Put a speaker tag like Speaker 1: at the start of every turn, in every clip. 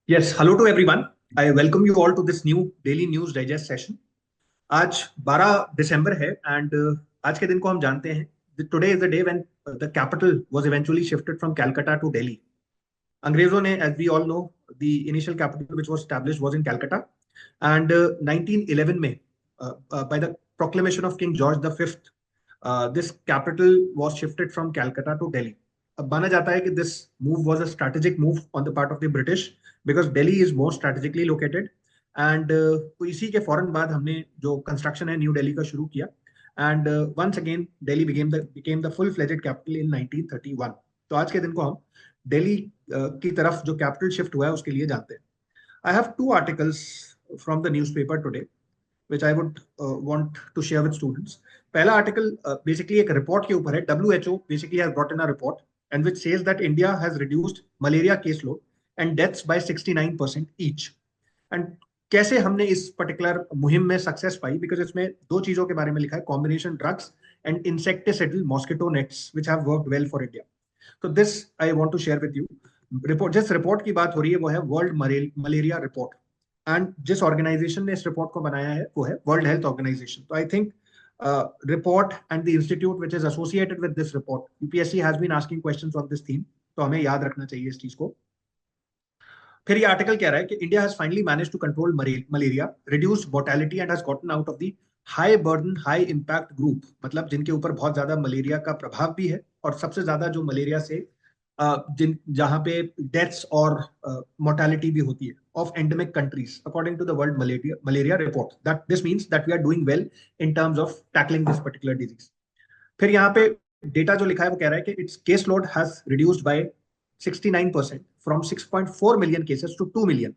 Speaker 1: Yes, hello to everyone. I welcome you all to this new daily news digest session. आज 12 दिसंबर है and आज के दिन को हम जानते हैं today is the day when the capital was eventually shifted from Calcutta to Delhi. अंग्रेजों ने, as we all know, the initial capital which was established was in Calcutta and 1911 में by the proclamation of King George the fifth this capital was shifted from Calcutta to Delhi. अब माना जाता है कि this move was a strategic move on the part of the British because Delhi is more strategically located and इसी के फौरन बाद हमने जो कंस्ट्रक्शन है न्यू दिल्ली का शुरू किया and once again Delhi became the full fledged capital in 1931. तो आज के दिन को हम दिल्ली की तरफ जो कैपिटल शिफ्ट हुआ है उसके लिए जानते हैं. I have two articles from the newspaper today which I would want to share with students. पहला आर्टिकल बेसिकली एक रिपोर्ट के ऊपर है. WHO basically has brought in a report and which says that India has reduced malaria caseload and deaths by 69% each. And कैसे हमने इस particular मुहिम में सक्सेस पाई, बिकॉज इसमें दो चीजों के बारे में लिखा है, combination drugs and insecticidal mosquito nets which have worked well for India. तो this I want to share with you. Report, जिस रिपोर्ट की बात हो रही है वो है वर्ल्ड मलेरिया रिपोर्ट एंड जिस ऑर्गेनाइजेशन ने इस रिपोर्ट को बनाया है वो है वर्ल्ड हेल्थ ऑर्गेनाइजेशन. तो I think report and the institute which is associated with this report, UPSC has been asking questions on this theme, तो हमें याद रखना चाहिए इस चीज को. फिर ये आर्टिकल कह रहा है कि India has finally manage to control malaria, reduce mortality and has gotten out of the high burden high impact group, मतलब जिनके ऊपर बहुत ज्यादा मलेरिया का प्रभाव भी है और सबसे ज्यादा जो मलेरिया से जिन जहां पे डेथ्स और मोर्टेलिटी भी होती है of endemic countries according to the world malaria report. That this means that we are doing well in terms of tackling this particular disease. फिर यहाँ पे डेटा जो लिखा है वो कह रहा है कि it's case load has reduced by 69% from 6.4 million cases to 2 million.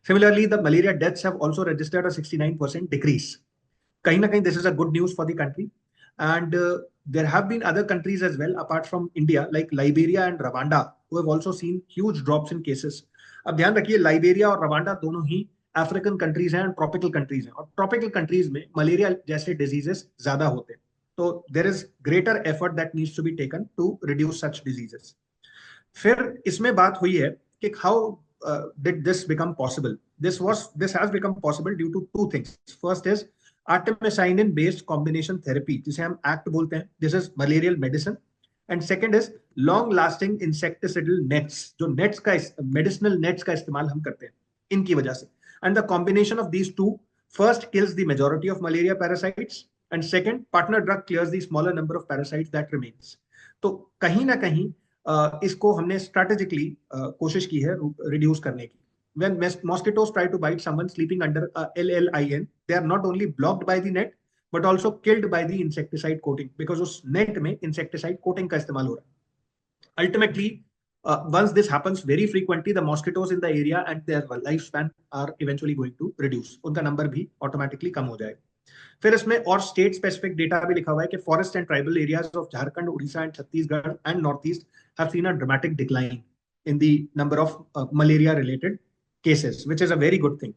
Speaker 1: Similarly, the malaria deaths have also registered a 69% decrease. Kahin na kahin, this is a good news for the country. And there have been other countries as well, apart from India, like Liberia and Rwanda, who have also seen huge drops in cases. अब ध्यान रखिए, Liberia और Rwanda दोनों ही African countries हैं, tropical countries हैं, और tropical countries में मलेरिया जैसे डिजीजेस ज्यादा होते हैं. तो there is greater effort that needs to be taken to reduce such diseases. फिर इसमें बात हुई है कि how did this become possible. This has become possible due to two things. First is artemisinin based combination therapy, जिसे हम ACT बोलते हैं. This is malarial medicine. And second is long lasting insecticidal nets, जो nets का medicinal nets का इस्तेमाल हम करते हैं इनकी वजह से. And the combination of these two first kills the majority of malaria parasites and second partner drug clears the smaller number of parasites that remains. तो कहीं ना कहीं इसको हमने स्ट्रेटेजिकली कोशिश की है रिड्यूस करने की. When mosquitoes try to bite someone sleeping under a LLIN, they are not only blocked by the net but also killed by the insecticide coating, because उस net में insecticide coating का इस्तेमाल हो रहा है. Ultimately, once this happens very frequently, the mosquitoes in the area and their lifespan are eventually going to reduce. उनका number भी automatically कम हो जाएगा. फिर इसमें और स्टेट स्पेसिफिक डेटा भी लिखा हुआ है कि forest and tribal areas of Jharkhand, Orissa and Chhattisgarh and north east have seen a dramatic decline in the number of malaria related cases, which is a very good thing.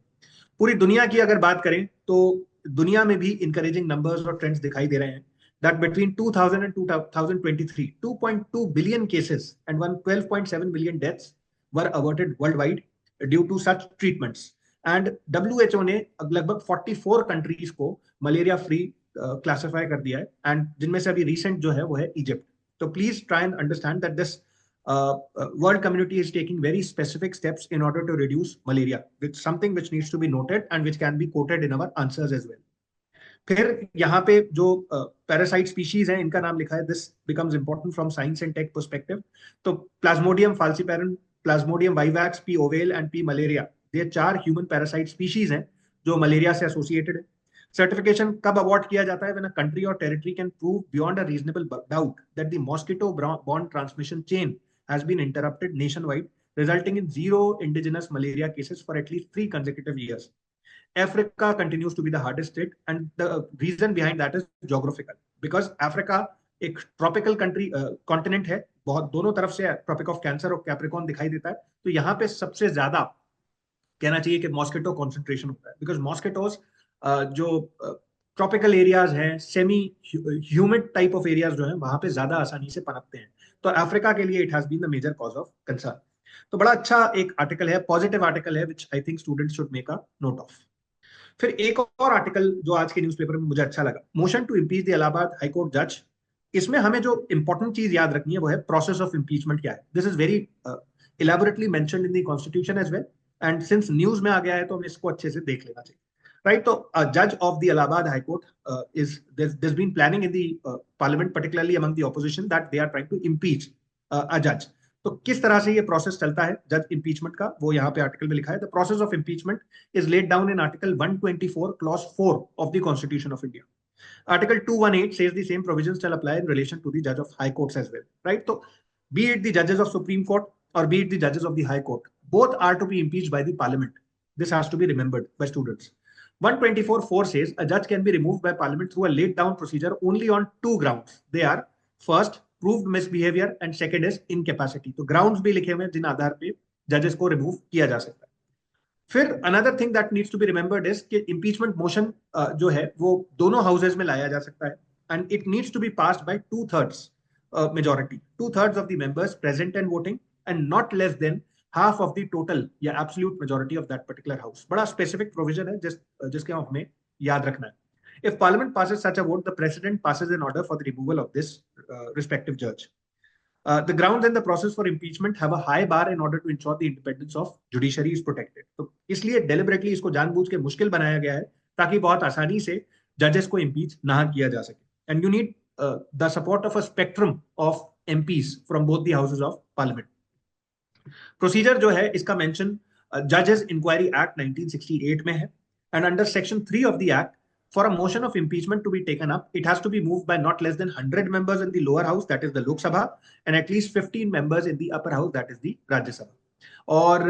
Speaker 1: पूरी दुनिया की अगर बात करें तो दुनिया में भी इंकरेजिंग नंबर्स और ट्रेंड्स दिखाई दे रहे हैं. that between 2000 and 2023 2.2 billion cases and 12.7 million deaths were averted worldwide due to such treatments. And WHO ने लगभग 44 कंट्रीज को मलेरिया फ्री क्लासिफाई कर दिया है, एंड जिनमें से अभी रिसेंट जो है वो है इजिप्ट. तो please try and understand that this world community is taking very specific steps in order to reduce malaria, which something which needs to be noted and which can be quoted in our answers as well. फिर यहाँ पे जो parasite species हैं इनका नाम लिखा है. This becomes important from science and tech perspective. तो plasmodium falciparum, plasmodium vivax, P ovale and P malaria, ये 4 ह्यूमन पैरासाइट स्पीशीज हैं जो मलेरिया से एसोसिएटेड है. सर्टिफिकेशन कब अवॉर्ड किया जाता है? व्हेन अ कंट्री और territory can prove beyond a reasonable doubt that the mosquito borne transmission chain has been interrupted nationwide, resulting in 0 indigenous malaria cases for at least 3 consecutive years. Africa continues to be the hardest state, and the reason behind that is geographical, because Africa एक tropical country continent है, बहुत दोनों तरफ से tropic of cancer और Capricorn दिखाई देता है. तो यहाँ पे सबसे ज्यादा कहना चाहिए कि मॉस्किटो कॉन्सेंट्रेशन होता है, बिकॉज मॉस्किटोज जो ट्रॉपिकल एरियाज हैं, semi humid type of areas जो है वहां पे ज्यादा आसानी से पनपते हैं. तो अफ्रीका के लिए it has been the major cause of concern. तो बड़ा अच्छा एक आर्टिकल है, पॉजिटिव आर्टिकल है, which I think students should make a note of. फिर एक और आर्टिकल जो आज के न्यूज़पेपर में मुझे अच्छा लगा, motion to impeach the Allahabad high court जज। इसमें हमें जो इंपॉर्टेंट चीज याद रखनी है वो है प्रोसेस ऑफ इम्पीचमेंट क्या है। This is very elaborately mentioned in the constitution as well, and since news में आ गया है तो हमें इसको अच्छे से देख लेना चाहिए। राइट, तो जज of the Allahabad high court is there's been planning in the parliament, particularly among the opposition, that they are trying to impeach a judge। तो किस तरह से ये प्रोसेस चलता है जज इंपीचमेंट का, वो यहाँ पे आर्टिकल में लिखा है। The process of impeachment is laid down in Article 124, Clause 4 of the Constitution of India. Article 218 says the same provisions shall apply in relation to the judge of high courts as well. Right? So, be it the judges of Supreme Court or be it the judges of the High Court, both are to be impeached by the Parliament. This has to be remembered by students. 124(4) says a judge can be removed by Parliament through a laid down procedure only on two grounds. They are first, proved misbehavior, and second is incapacity. तो grounds भी लिखे हुए हैं जिन आधार पे जजेस को remove किया जा सकता है। फिर another thing that needs to be remembered is कि इंपीचमेंट मोशन जो है वो दोनों हाउसेज में लाया जा सकता है, and it needs to be passed by 2/3 majority, 2/3 of the members present and voting, and not less than half of the total या absolute majority of that particular house. बड़ा स्पेसिफिक प्रोविजन है जिसके हमें याद रखना है। If Parliament passes such a vote, the President passes an order for the removal of this respective judge. The grounds and the process for impeachment have a high bar in order to ensure the independence of judiciary is protected. तो इसलिए deliberately इसको जानबूझ के मुश्किल बनाया गया है ताकि बहुत आसानी से जजेस को impeach ना किया जा सके। And you need the support of a spectrum of MPs from both the houses of parliament. Procedure जो है इसका mention Judges Inquiry Act 1968 में है, and under Section 3 of the Act, for a motion of impeachment to be taken up, it has to be moved by not less than 100 members in the lower house, that is the Lok Sabha, and at least 15 members in the upper house, that is the Rajya Sabha. और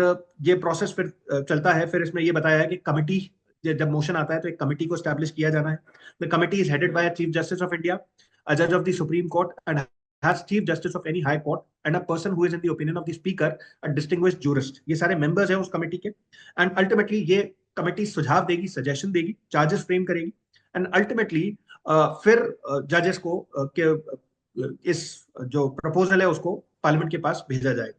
Speaker 1: ये process फिर चलता है। फिर इसमें ये बताया है कि कमिटी, जब मोशन आता है तो एक कमिटी को स्टैब्लिश किया जाना है। The committee is headed by chief justice of India, a जज of the supreme court, and has chief justice of any high court, and a person who is in the opinion of the speaker a distinguished jurist। ये सारे members हैं उस committee के, and ultimately ये committee सुझाव देगी, suggestion देगी, charges frame करेगी, एंड अल्टीमेटली फिर जजेस को इस जो प्रपोजल है उसको पार्लियामेंट के पास भेजा जाएगा।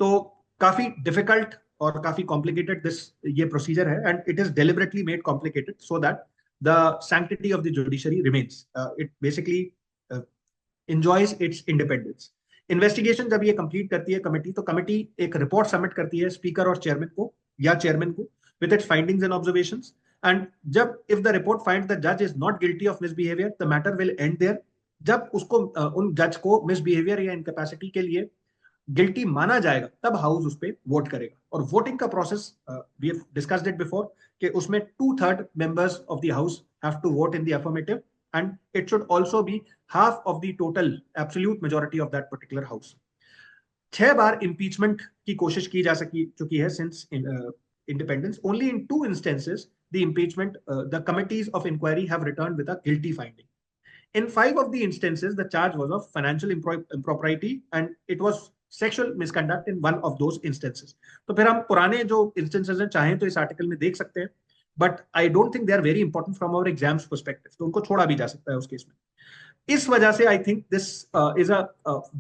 Speaker 1: तो काफी डिफिकल्ट और काफी कॉम्प्लिकेटेड दिस ये प्रोसीजर है, and it is deliberately made complicated so that the sanctity of the judiciary remains. It basically enjoys its independence। Investigation जब ये कंप्लीट करती है कमेटी, तो कमेटी एक रिपोर्ट सबमिट करती है स्पीकर और चेयरमैन को या चेयरमैन को with its findings and observations, and जब if the report finds the judge is not guilty of misbehavior, the matter will end there। जब उसको उन जज को मिसबिहेवियर या इनकैपेसिटी के लिए गिल्टी माना जाएगा तब हाउस उस पर वोट करेगा। और वोटिंग का process we have discussed it before कि उसमें 2/3 members of the house have to vote in the affirmative, and it should also be half of the total absolute majority of that particular house। 6 bar impeachment की कोशिश की जा चुकी है since independence। Only in 2 instances the impeachment the committees of inquiry have returned with a guilty finding। In 5 of the instances the charge was of financial impropriety and it was sexual misconduct in one of those instances। तो फिर हम पुराने जो instances हैं चाहें तो इस article में देख सकते हैं, but I don't think they are very important from our exams perspective, तो उनको छोड़ा भी जा सकता है उस केस में। इस वजह से I think this is a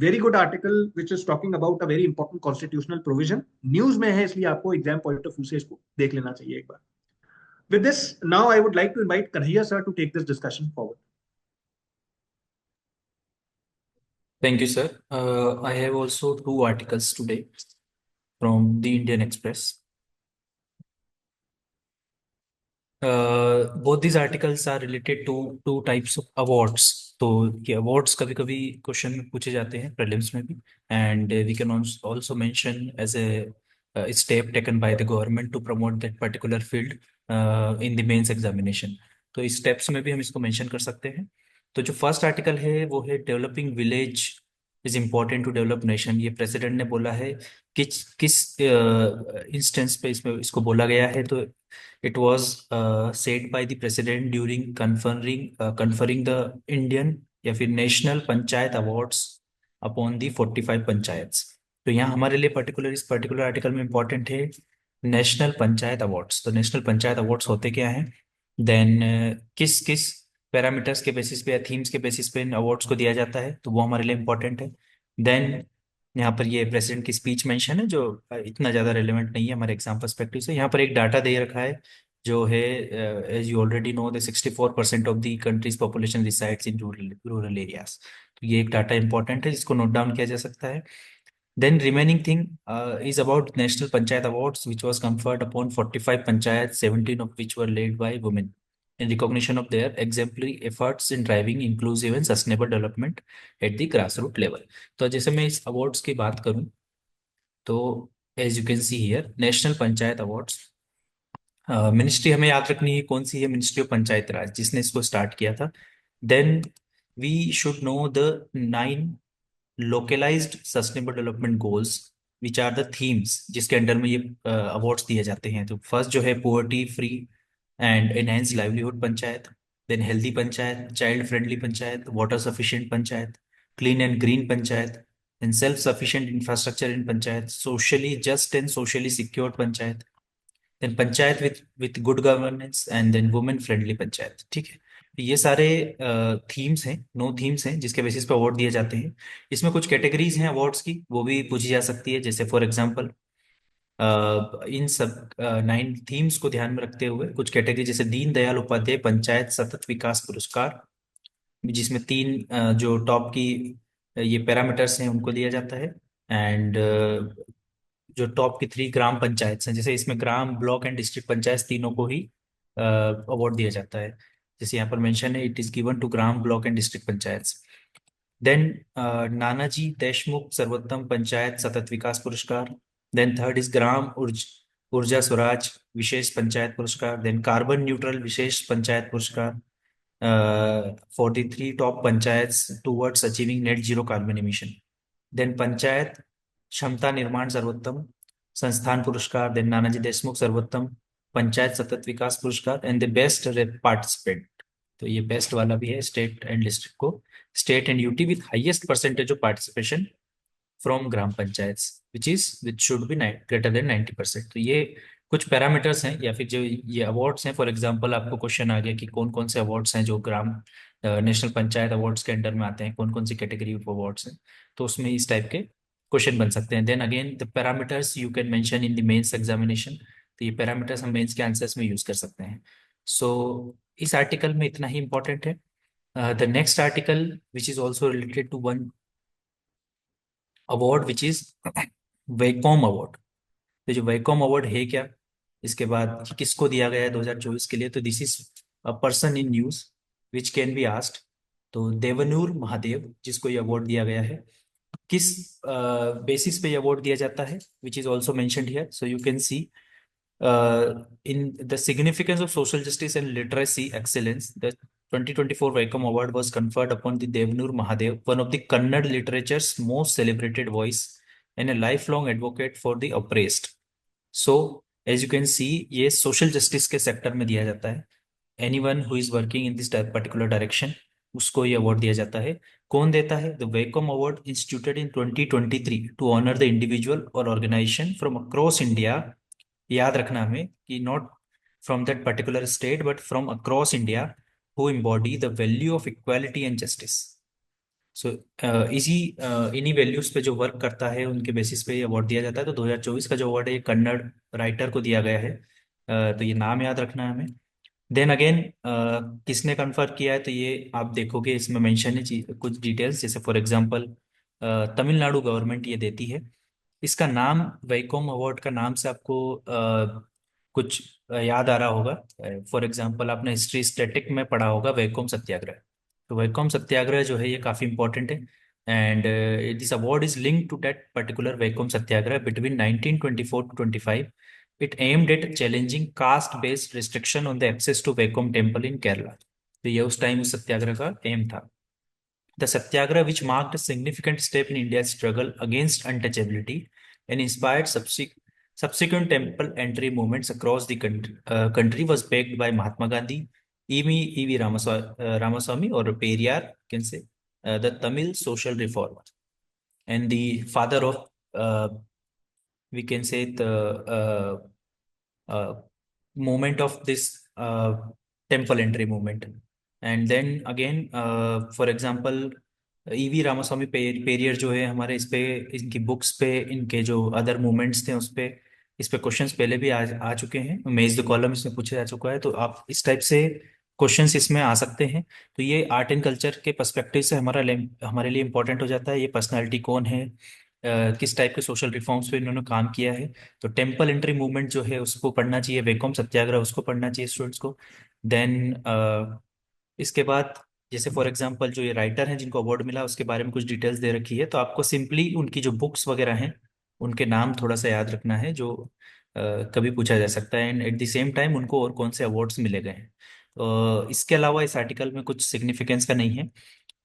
Speaker 1: very good article which is talking about a very important constitutional provision. News में है इसलिए आपको एग्जाम पॉइंट ऑफ व्यू से इसको देख लेना चाहिए एक बार। With this now I would like to invite Kanhaiya sir to take this discussion forward.
Speaker 2: Thank you, sir. I have also 2 articles today from the Indian Express. Both these articles are related to 2 types of awards। तो ये awards कभी कभी question में पूछे जाते हैं prelims में भी, and we can also mention as a step taken by the government to promote that particular field in the mains examination। तो इस steps में भी हम इसको mention कर सकते हैं। तो जो फर्स्ट आर्टिकल है वो है developing village is important to develop nation. ये प्रेसिडेंट ने बोला है किस किस इंस्टेंस पे इसमें इसको बोला गया है। तो it was said by the president during conferring the Indian या फिर national panchayat awards upon the 45 panchayats. तो यहाँ हमारे लिए इस पर्टिकुलर आर्टिकल में इंपॉर्टेंट है नेशनल पंचायत अवार्ड्स। तो नेशनल पंचायत अवार्ड्स होते क्या हैं, देन किस किस पैरामीटर्स के बेसिस पे या थीम्स के बेसिस पे इन अवार्ड्स को दिया जाता है, तो वो हमारे लिए इंपॉर्टेंट है। देन यहाँ पर ये प्रेसिडेंट की स्पीच मेंशन है, जो इतना ज़्यादा रेलेवेंट नहीं है हमारे एग्जाम पर्सपेक्टिव से। यहाँ पर एक डाटा दे रखा है जो है, as you already know, the 64% of the country's population resides in rural areas. तो ये एक डाटा इंपॉर्टेंट है जिसको नोट डाउन किया जा सकता है। Then remaining thing is about National Panchayat Awards, which was conferred upon 45 panchayats, 17 of which were led by women, in recognition of their exemplary efforts in driving inclusive and sustainable development at the grassroots level. तो जैसे मैं इस awards की बात करूं, तो as you can see here, national panchayat awards, ministry हमें याद रखनी है कौन सी है, मिनिस्ट्री ऑफ पंचायत राज, जिसने इसको स्टार्ट किया था। Then we should know the 9 localised sustainable development goals, which are the themes जिसके अंडर में ये अवार्ड्स दिए जाते हैं। तो फर्स्ट जो है, poverty free and enhance livelihood panchayat. Then healthy panchayat, child friendly panchayat, water sufficient panchayat, clean and green panchayat, then self sufficient infrastructure in panchayat, socially just and socially secured panchayat, then panchayat with good governance, and then women friendly panchayat. ठीक है, तो ये सारे themes हैं, 9 themes हैं जिसके basis पे award दिए जाते हैं। इसमें कुछ कैटेगरीज हैं अवार्ड्स की, वो भी पूछी जा सकती है। जैसे फॉर एग्जांपल, इन सब 9 थीम्स को ध्यान में रखते हुए कुछ कैटेगरी, जैसे दीन दयाल उपाध्याय पंचायत सतत विकास पुरस्कार, जिसमें 3 जो टॉप की ये पैरामीटर्स हैं उनको दिया जाता है। एंड जो टॉप की 3 ग्राम पंचायत हैं, जैसे इसमें ग्राम, ब्लॉक एंड डिस्ट्रिक्ट पंचायत तीनों को ही अवार्ड दिया जाता है। जैसे यहाँ पर मेंशन है, it is given to gram, block and district panchayat. Then Nanaji Deshmukh Sarvottam panchayat सतत विकास पुरस्कार। देन थर्ड इज ग्राम ऊर्जा स्वराज विशेष पंचायत पुरस्कार। देन कार्बन न्यूट्रल विशेष पंचायत पुरस्कार for the 3 top panchayat towards achieving net zero carbon emission. Then panchayat क्षमता निर्माण सर्वोत्तम संस्थान पुरस्कार। देन नानाजी देशमुख सर्वोत्तम पंचायत सतत विकास पुरस्कार, एंड द बेस्ट पार्टिसिपेंट। तो ये बेस्ट वाला भी है स्टेट एंड डिस्ट्रिक्ट को, state and UT with highest percentage of participation from gram panchayat, which should be greater than 90%। तो ये कुछ पैरामीटर्स हैं, या फिर जो ये अवार्ड्स हैं। फॉर एग्जांपल, आपको क्वेश्चन आ गया कि कौन कौन से अवार्ड्स हैं जो ग्राम नेशनल पंचायत अवार्ड्स के अंडर में आते हैं, कौन कौन सी कैटेगरी ऑफ अवार्ड्स हैं, तो उसमें इस टाइप के क्वेश्चन बन सकते हैं। Then again, the parameters you can mention in the mains examination. तो ये पैरामीटर्स हम मेंस के आंसर्स में यूज कर सकते हैं। सो इस आर्टिकल में इतना ही इंपॉर्टेंट है। The next article which is also related to one award, which is Vaikom award. तो जो वैकॉम अवार्ड है क्या, इसके बाद ये किसको दिया गया है 2024 के लिए, तो this is a person in news which can be asked. तो देवनूर महादेव, जिसको ये अवार्ड दिया गया है, किस बेसिस पे ये अवार्ड दिया जाता है, विच is also mentioned here. So you can C in the significance of social justice and literacy excellence, the 2024 Vaikom Award was conferred upon the Devnur Mahadev, one of the Kannada literature's most celebrated voice and a lifelong advocate for the oppressed. So, as you can see, ये social justice के sector में दिया जाता है। Anyone who is working in this particular direction, उसको ये award दिया जाता है। कौन देता है? The Wacom Award instituted in 2023 to honor the individual or organization from across India। याद रखना हमें कि not from that particular state but from across India, who embody the value of equality and justice. So इसी इन्हीं values पे जो work करता है उनके बेसिस पे ये अवार्ड दिया जाता है। तो 2024 का जो अवार्ड है ये कन्नड़ राइटर को दिया गया है। तो ये नाम याद रखना है हमें। देन अगेन, किसने कन्फर किया है, तो ये आप देखोगे इसमें मेंशन है कुछ डिटेल्स। जैसे फॉर एग्जांपल, तमिलनाडु गवर्नमेंट ये देती है। इसका नाम, वैकोम अवार्ड का नाम से आपको कुछ याद आ रहा होगा। फॉर एग्जांपल, आपने हिस्ट्री स्टैटिक में पढ़ा होगा वैकोम सत्याग्रह। तो वैकोम सत्याग्रह जो है ये काफ़ी इंपॉर्टेंट है। And this award is link to that particular Vaikom satyagraha between 1924 to 25। It aimed at challenging caste based restriction on the access to Vaikom temple in Kerala. तो ये उस टाइम उस सत्याग्रह का एम था। The Satyagraha, which marked a significant step in India's struggle against untouchability and inspired subsequent temple entry movements across the country, was backed by Mahatma Gandhi, E.V. Ramaswamy, or Periyar, you can say, the Tamil social reformer, and the father of, we can say, the movement of this temple entry movement. And then again, for example, E V Ramaswamy Periyar जो है हमारे इस पे, इनकी books पे, इनके जो other movements थे उस पे, इस पे क्वेश्चंस पहले भी आ चुके हैं। मेज द कॉलम इसमें पूछा जा चुका है, तो आप इस टाइप से क्वेश्चंस इसमें आ सकते हैं। तो ये आर्ट एंड कल्चर के पर्सपेक्टिव से हमारे लिए इंपॉर्टेंट हो जाता है, ये पर्सनालिटी कौन है, किस टाइप के सोशल रिफॉर्म्स पे इन्होंने काम किया है। तो टेम्पल एंट्री मूवमेंट जो है उसको पढ़ना चाहिए, वैकोम सत्याग्रह उसको पढ़ना चाहिए स्टूडेंट्स को। देन इसके बाद जैसे फॉर एग्जांपल जो ये राइटर हैं जिनको अवार्ड मिला उसके बारे में कुछ डिटेल्स दे रखी है, तो आपको सिंपली उनकी जो बुक्स वगैरह हैं उनके नाम थोड़ा सा याद रखना है, जो कभी पूछा जा सकता है, and at the same time उनको और कौन से अवार्ड्स मिले गए हैं। इसके अलावा इस आर्टिकल में कुछ सिग्निफिकेंस का नहीं है।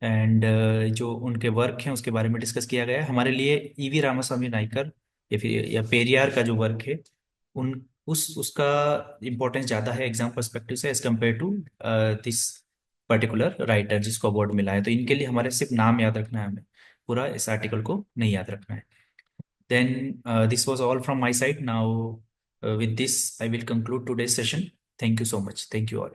Speaker 2: एंड जो उनके वर्क हैं उसके बारे में डिस्कस किया गया है। हमारे लिए ईवी रामास्वामी नायकर या फिर या पेरियार का जो वर्क है, उन उस उसका इम्पोर्टेंस ज़्यादा है एग्जाम पर्सपेक्टिव से as compare to this particular writer जिसको अवार्ड मिला है। तो इनके लिए हमारे सिर्फ नाम याद रखना है, हमें पूरा इस आर्टिकल को नहीं याद रखना है। Then this was all from my side now. With this I will conclude today's session. Thank you so much, thank you all.